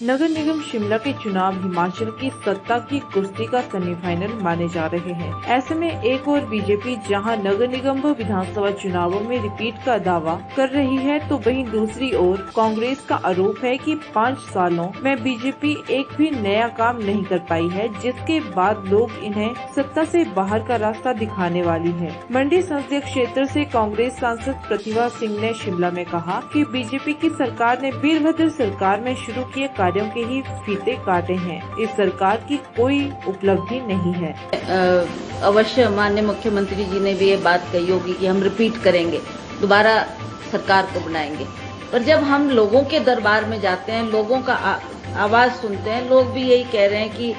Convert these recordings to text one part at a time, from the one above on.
नगर निगम शिमला के चुनाव हिमाचल की सत्ता की कुश्ती का सेमीफाइनल माने जा रहे हैं। ऐसे में एक और बीजेपी जहां नगर निगम व विधानसभा चुनावों में रिपीट का दावा कर रही है, तो वहीं दूसरी ओर कांग्रेस का आरोप है कि 5 सालों में बीजेपी एक भी नया काम नहीं कर पाई है, जिसके बाद लोग इन्हें सत्ता से बाहर का रास्ता दिखाने वाली है। मंडी संसदीय क्षेत्र से कांग्रेस सांसद प्रतिभा सिंह ने शिमला में कहा कि बीजेपी की सरकार ने वीरभद्र सरकार में शुरू किए कार्यों के ही फीते काटे हैं। इस सरकार की कोई उपलब्धि नहीं है। अवश्य माननीय मुख्यमंत्री जी ने भी ये बात कही होगी कि हम रिपीट करेंगे, दोबारा सरकार को बनाएंगे। पर जब हम लोगों के दरबार में जाते हैं, लोगों का आवाज सुनते हैं, लोग भी यही कह रहे हैं कि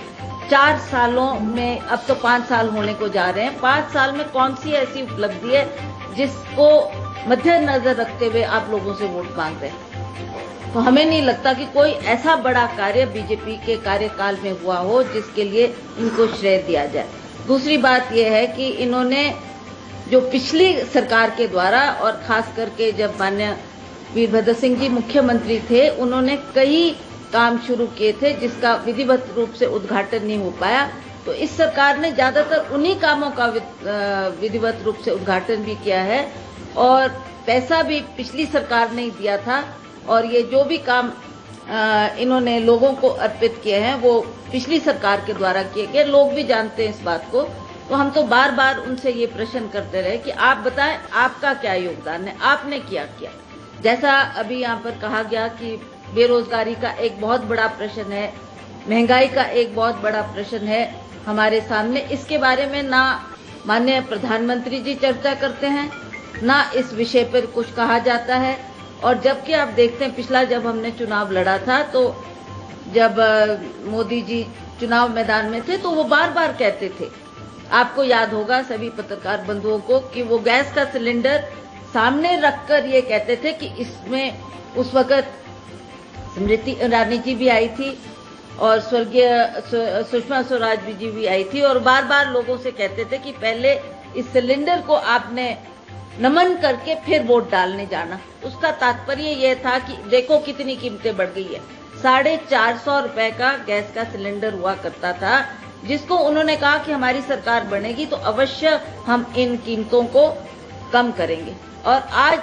4 सालों में अब तो 5 साल होने को जा रहे हैं। 5 साल में कौन सी ऐसी उपलब्धि है जिसको मद्देनजर रखते हुए आप लोगों से वोट मांग रहे हैं? तो हमें नहीं लगता कि कोई ऐसा बड़ा कार्य बीजेपी के कार्यकाल में हुआ हो जिसके लिए इनको श्रेय दिया जाए। दूसरी बात यह है कि इन्होंने जो पिछली सरकार के द्वारा और खास करके जब माननीय वीरभद्र सिंह जी मुख्यमंत्री थे, उन्होंने कई काम शुरू किए थे जिसका विधिवत रूप से उद्घाटन नहीं हो पाया। तो इस सरकार ने ज्यादातर उन्हीं कामों का विधिवत रूप से उद्घाटन भी किया है और पैसा भी पिछली सरकार ने दिया था। और ये जो भी काम इन्होंने लोगों को अर्पित किए हैं वो पिछली सरकार के द्वारा किए गए। लोग भी जानते हैं इस बात को। तो हम तो बार बार उनसे ये प्रश्न करते रहे कि आप बताएं आपका क्या योगदान है, आपने क्या किया। जैसा अभी यहाँ पर कहा गया कि बेरोजगारी का एक बहुत बड़ा प्रश्न है, महंगाई का एक बहुत बड़ा प्रश्न है हमारे सामने। इसके बारे में ना माननीय प्रधानमंत्री जी चर्चा करते हैं, ना इस विषय पर कुछ कहा जाता है। और जबकि आप देखते हैं पिछला जब हमने चुनाव लड़ा था, तो जब मोदी जी चुनाव मैदान में थे तो वो बार बार कहते थे, आपको याद होगा सभी पत्रकार बंधुओं को, कि वो गैस का सिलेंडर सामने रखकर ये कहते थे कि इसमें उस वक्त स्मृति ईरानी जी भी आई थी और स्वर्गीय सुषमा स्वराज जी भी आई थी और बार बार लोगों से कहते थे कि पहले इस सिलेंडर को आपने नमन करके फिर वोट डालने जाना। उसका तात्पर्य यह था कि देखो कितनी कीमतें बढ़ गई है। 450 रुपए का गैस का सिलेंडर हुआ करता था, जिसको उन्होंने कहा कि हमारी सरकार बनेगी तो अवश्य हम इन कीमतों को कम करेंगे। और आज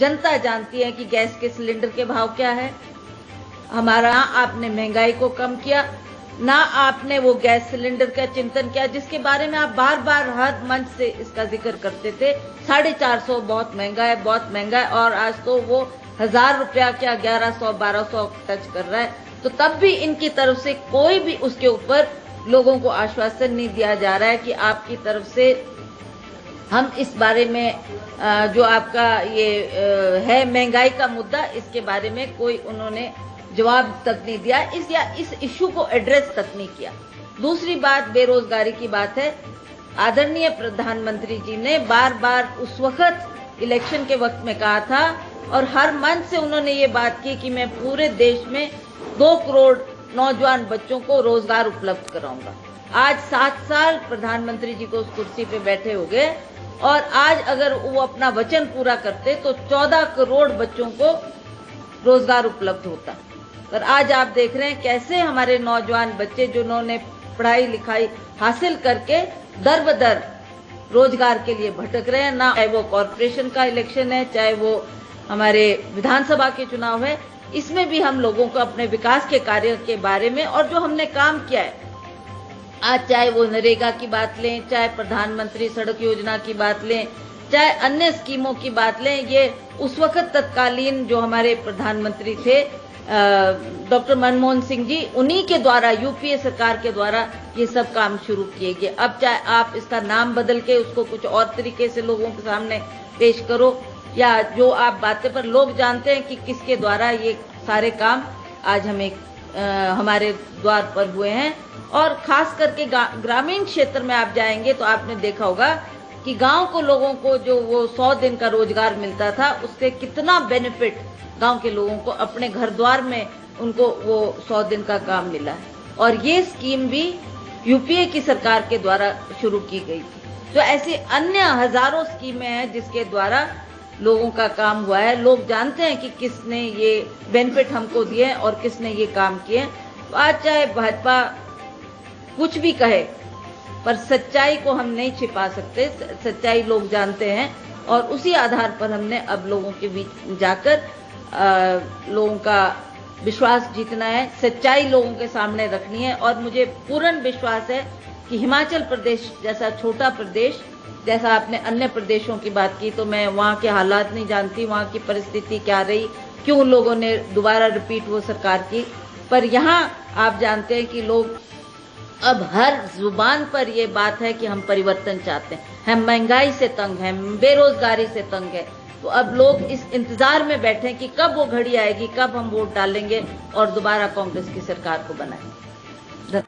जनता जानती है कि गैस के सिलेंडर के भाव क्या है। हमारा आपने महंगाई को कम किया, ना आपने वो गैस सिलेंडर का चिंतन किया जिसके बारे में आप बार बार हर मंच से इसका जिक्र करते थे। 450 बहुत महंगा है, बहुत महंगा है। और आज तो वो 1000 रुपया क्या 1100-1200 टच कर रहा है। तो तब भी इनकी तरफ से कोई भी उसके ऊपर लोगों को आश्वासन नहीं दिया जा रहा है कि आपकी तरफ से हम इस बारे में जो आपका ये है महंगाई का मुद्दा, इसके बारे में कोई उन्होंने जवाब तक नहीं दिया, इस इश्यू को एड्रेस तक नहीं किया। दूसरी बात बेरोजगारी की बात है। आदरणीय प्रधानमंत्री जी ने बार बार उस वक्त इलेक्शन के वक्त में कहा था और हर मंच से उन्होंने ये बात की कि मैं पूरे देश में 2 करोड़ नौजवान बच्चों को रोजगार उपलब्ध कराऊंगा। आज 7 साल प्रधानमंत्री जी को उस कुर्सी पे बैठे हो गए और आज अगर वो अपना वचन पूरा करते तो 14 करोड़ बच्चों को रोजगार उपलब्ध होता। पर आज आप देख रहे हैं कैसे हमारे नौजवान बच्चे जिन्होंने पढ़ाई लिखाई हासिल करके दर बदर रोजगार के लिए भटक रहे हैं। ना चाहे वो कॉर्पोरेशन का इलेक्शन है, चाहे वो हमारे विधानसभा के चुनाव है, इसमें भी हम लोगों को अपने विकास के कार्य के बारे में और जो हमने काम किया है, आज चाहे वो नरेगा की बात लें, चाहे प्रधानमंत्री सड़क योजना की बात लें, चाहे अन्य स्कीमों की बात लें, ये उस वक्त तत्कालीन जो हमारे प्रधानमंत्री थे डॉक्टर मनमोहन सिंह जी, उन्हीं के द्वारा यूपीए सरकार के द्वारा ये सब काम शुरू किए गए। अब चाहे आप इसका नाम बदल के उसको कुछ और तरीके से लोगों के सामने पेश करो, या जो आप बातें पर लोग जानते हैं कि किसके द्वारा ये सारे काम आज हमें हमारे द्वार पर हुए हैं। और खास करके ग्रामीण क्षेत्र में आप जाएंगे तो आपने देखा होगा कि गांव को लोगों को जो वो 100 दिन का रोजगार मिलता था, उससे कितना बेनिफिट गांव के लोगों को अपने घर द्वार में उनको वो 100 दिन का काम मिला है। और ये स्कीम भी यूपीए की सरकार के द्वारा शुरू की गई थी। तो ऐसी अन्य हजारों स्कीमें हैं जिसके द्वारा लोगों का काम हुआ है। लोग जानते हैं कि किसने ये बेनिफिट हमको दिए हैं और किसने ये काम किए हैं। तो आज चाहे भाजपा कुछ भी कहे, पर सच्चाई को हम नहीं छिपा सकते। सच्चाई लोग जानते हैं और उसी आधार पर हमने अब लोगों के बीच जाकर लोगों का विश्वास जीतना है, सच्चाई लोगों के सामने रखनी है। और मुझे पूर्ण विश्वास है कि हिमाचल प्रदेश जैसा छोटा प्रदेश, जैसा आपने अन्य प्रदेशों की बात की, तो मैं वहां के हालात नहीं जानती, वहां की परिस्थिति क्या रही, क्यों लोगों ने दोबारा रिपीट वो सरकार की। पर यहाँ आप जानते हैं कि लोग अब हर जुबान पर ये बात है कि हम परिवर्तन चाहते हैं, हम महंगाई से तंग हैं, बेरोजगारी से तंग है। तो अब लोग इस इंतजार में बैठे हैं कि कब वो घड़ी आएगी, कब हम वोट डालेंगे और दोबारा कांग्रेस की सरकार को बनाएंगे।